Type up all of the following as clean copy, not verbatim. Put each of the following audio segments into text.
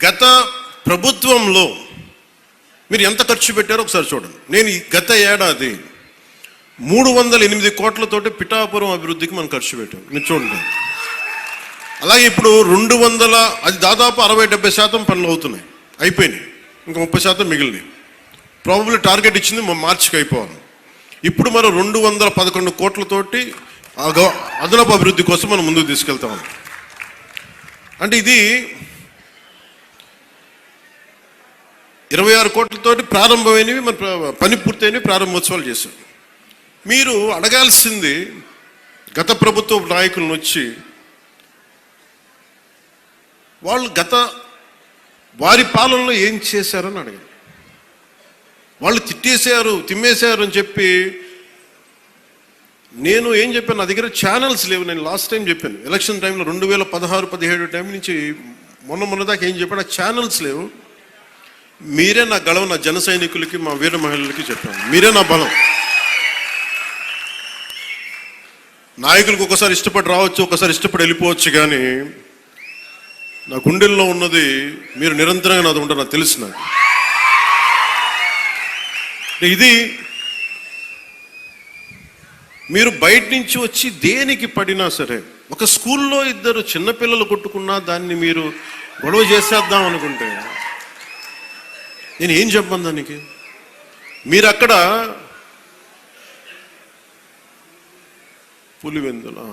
గత ప్రభుత్వంలో మీరు ఎంత ఖర్చు పెట్టారో ఒకసారి చూడండి. నేను ఈ గత ఏడాది 308 కోట్లతోటి పిఠాపురం అభివృద్ధికి మనం ఖర్చు పెట్టాం. మీరు చూడండి. అలాగే ఇప్పుడు 200, అది దాదాపు 60-70% పనులు అవుతున్నాయి, అయిపోయినాయి. ఇంకా 30% మిగిలినాయి. ప్రాబబ్లీ టార్గెట్ ఇచ్చింది మార్చికి అయిపోవాలి. ఇప్పుడు మనం 211 కోట్లతోటి అదనపు అభివృద్ధి కోసం మనం ముందుకు తీసుకెళ్తాం. అంటే ఇది 26 కోట్లతోటి ప్రారంభమైనవి, మన పని పూర్తయినవి, ప్రారంభోత్సవాలు చేశాం. మీరు అడగాల్సింది గత ప్రభుత్వ నాయకులను వచ్చి, వాళ్ళు వారి పాలనలో ఏం చేశారని అడగాలి. వాళ్ళు తిమ్మేశారు అని చెప్పి నేను ఏం చెప్పాను, నా దగ్గర ఛానల్స్ లేవు. నేను లాస్ట్ టైం చెప్పాను, ఎలక్షన్ టైంలో 2016-17 టైం నుంచి మొన్న దాకా ఏం చెప్పాను, ఆ ఛానల్స్ లేవు. మీరే నా గళం, నా జన సైనికులకి, మా వీర మహిళలకి చెప్పాను. మీరే నా బలం. నాయకులకు ఒకసారి ఇష్టపడి రావచ్చు, ఒకసారి ఇష్టపడి వెళ్ళిపోవచ్చు, కానీ నా గుండెల్లో ఉన్నది మీరు నిరంతరంగా నాది ఉంటారు, నాకు తెలుసు. నాకు ఇది మీరు బయట నుంచి వచ్చి దేనికి పడినా సరే, ఒక స్కూల్లో 2 చిన్నపిల్లలు కొట్టుకున్నా దాన్ని మీరు గొడవ చేసేద్దాం అనుకుంటే నేను ఏం చెప్పను దానికి. మీరు అక్కడ పులివెందులు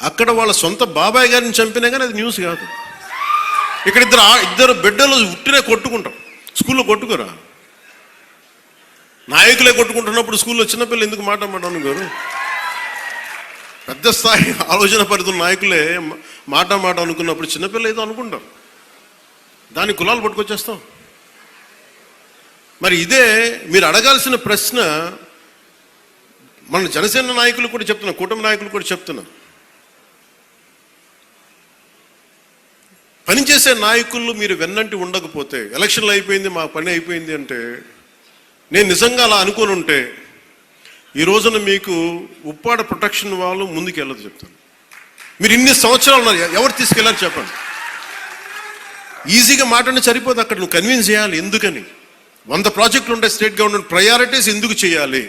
అక్కడ వాళ్ళ సొంత బాబాయ్ గారిని చంపినా కానీ అది న్యూస్ కాదు. ఇక్కడ ఇద్దరు బిడ్డలు ఉట్టినే కొట్టుకుంటాం, స్కూల్లో కొట్టుకోరా. నాయకులే కొట్టుకుంటున్నప్పుడు స్కూల్లో చిన్నపిల్లలు ఎందుకు మాట్లాడమని గారు? పెద్ద స్థాయి ఆలోచన పరిధుల నాయకులే మాట అనుకున్నప్పుడు చిన్నపిల్ల ఏదో అనుకుంటాం, దాని కులాలు పట్టుకొచ్చేస్తాం. మరి ఇదే మీరు అడగాల్సిన ప్రశ్న. మన జనసేన నాయకులు కూడా చెప్తున్నా, కూటమి నాయకులు కూడా చెప్తున్నా, పనిచేసే నాయకులు మీరు వెన్నంటి ఉండకపోతే, ఎలక్షన్లు అయిపోయింది మా పని అయిపోయింది అంటే, నేను నిజంగా అలా అనుకుని ఉంటే ఈ రోజున మీకు ఉప్పాడ ప్రొటెక్షన్ వాళ్ళు ముందుకు వెళ్ళదు చెప్తాను. మీరు ఇన్ని సంవత్సరాలు ఉన్నారు, ఎవరు తీసుకెళ్ళారు చెప్పండి. ఈజీగా మాట్లాడి సరిపోదు, అక్కడ నువ్వు కన్విన్స్ చేయాలి. ఎందుకని 100 ప్రాజెక్టులు ఉంటాయి, స్టేట్ గవర్నమెంట్ ప్రయారిటీస్ ఎందుకు చేయాలి.